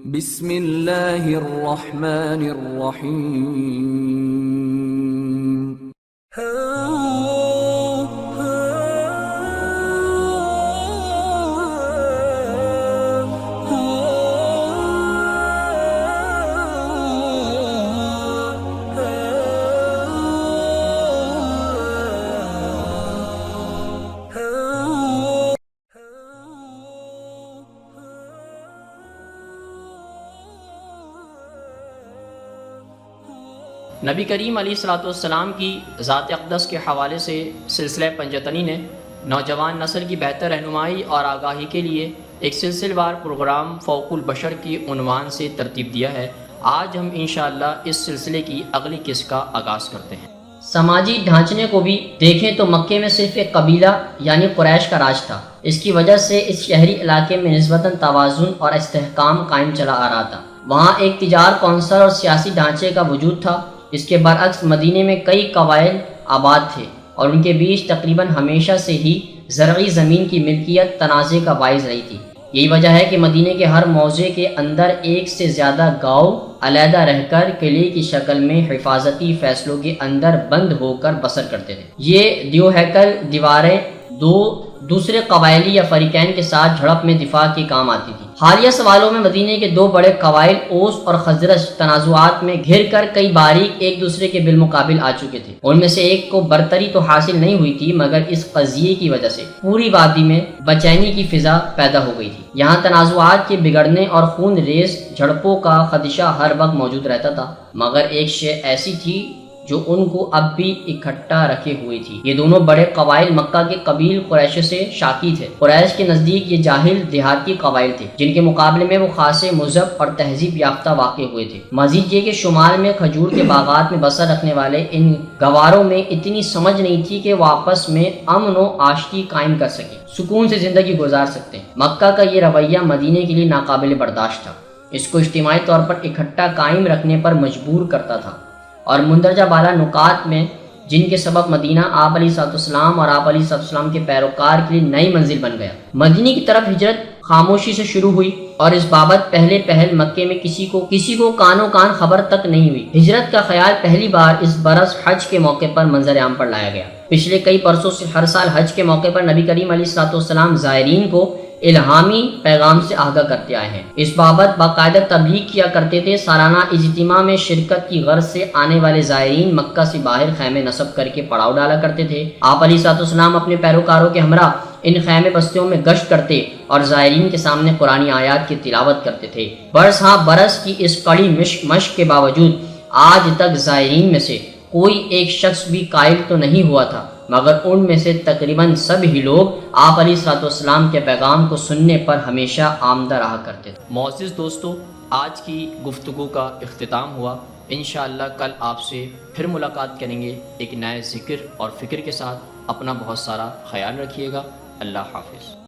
بسم اللہ الرحمن الرحیم۔ نبی کریم علیہ الصلوۃ والسلام کی ذات اقدس کے حوالے سے سلسلہ پنجتنی نے نوجوان نسل کی بہتر رہنمائی اور آگاہی کے لیے ایک سلسلہ وار پروگرام فوق البشر کی عنوان سے ترتیب دیا ہے۔ آج ہم انشاءاللہ اس سلسلے کی اگلی قسط کا آغاز کرتے ہیں۔ سماجی ڈھانچے کو بھی دیکھیں تو مکے میں صرف ایک قبیلہ یعنی قریش کا راج تھا۔ اس کی وجہ سے اس شہری علاقے میں نسبتاً توازن اور استحکام قائم چلا آ رہا تھا۔ وہاں ایک تجار کونسل اور سیاسی ڈھانچے کا وجود تھا۔ اس کے برعکس مدینے میں کئی قبائل آباد تھے اور ان کے بیچ تقریباً ہمیشہ سے ہی زرعی زمین کی ملکیت تنازع کا باعث رہی تھی۔ یہی وجہ ہے کہ مدینے کے ہر موضع کے اندر ایک سے زیادہ گاؤں علیحدہ رہ کر قلعے کی شکل میں حفاظتی فیصلوں کے اندر بند ہو کر بسر کرتے تھے۔ یہ دیو ہیکل دیواریں دوسرے قبائلی یا فریقین کے ساتھ جھڑپ میں دفاع کے کام آتی تھی۔ حالیہ سوالوں میں مدینے کے دو بڑے قبائل اوس اور خزرج تنازعات میں گھر کر کئی باریک ایک دوسرے کے بالمقابل آ چکے تھے۔ ان میں سے ایک کو برتری تو حاصل نہیں ہوئی تھی، مگر اس قضیے کی وجہ سے پوری وادی میں بے-چینی کی فضا پیدا ہو گئی تھی۔ یہاں تنازعات کے بگڑنے اور خون ریز جھڑپوں کا خدشہ ہر وقت موجود رہتا تھا، مگر ایک شے ایسی تھی جو ان کو اب بھی اکٹھا رکھے ہوئی تھی۔ یہ دونوں بڑے قبائل مکہ کے قبیل قریش سے شاکی تھے۔ قریش کے نزدیک یہ جاہل دیہاتی قبائل تھے، جن کے مقابلے میں وہ خاصے مہذب اور تہذیب یافتہ واقع ہوئے تھے۔ مزید یہ کہ شمال میں کھجور کے باغات میں بسر رکھنے والے ان گواروں میں اتنی سمجھ نہیں تھی کہ وہ آپس میں امن و آشتی قائم کر سکیں، سکون سے زندگی گزار سکتے ہیں۔ مکہ کا یہ رویہ مدینے کے لیے ناقابل برداشت تھا۔ اس کو اجتماعی طور پر اکٹھا قائم رکھنے پر مجبور کرتا تھا، اور مندرجہ بالا نکات میں جن کے سبب مدینہ آپ علیہ السلام اور آپ علیہ السلام کے پیروکار کے لیے نئی منزل بن گیا۔ مدینے کی طرف ہجرت خاموشی سے شروع ہوئی اور اس بابت پہل مکے میں کسی کو کانوں کان خبر تک نہیں ہوئی۔ ہجرت کا خیال پہلی بار اس برس حج کے موقع پر منظر عام پر لایا گیا۔ پچھلے کئی برسوں سے ہر سال حج کے موقع پر نبی کریم علیہ السلام زائرین کو الہامی پیغام سے آگاہ کرتے آئے ہیں۔ اس بابت باقاعدہ تبلیغ کیا کرتے تھے۔ سالانہ اجتماع میں شرکت کی غرض سے آنے والے زائرین مکہ سے باہر خیمے نصب کر کے پڑاؤ ڈالا کرتے تھے۔ آپ علیہ السلام اپنے پیروکاروں کے ہمراہ ان خیمے بستیوں میں گشت کرتے اور زائرین کے سامنے قرآنی آیات کی تلاوت کرتے تھے۔ برس کی اس کڑی مشق کے باوجود آج تک زائرین میں سے کوئی ایک شخص بھی قائل تو نہیں ہوا تھا، مگر ان میں سے تقریباً سب ہی لوگ آپ علیہ السلام کے پیغام کو سننے پر ہمیشہ آمدہ رہا کرتے تھے۔ معزز دوستو، آج کی گفتگو کا اختتام ہوا۔ انشاءاللہ کل آپ سے پھر ملاقات کریں گے ایک نئے ذکر اور فکر کے ساتھ۔ اپنا بہت سارا خیال رکھیے گا۔ اللہ حافظ۔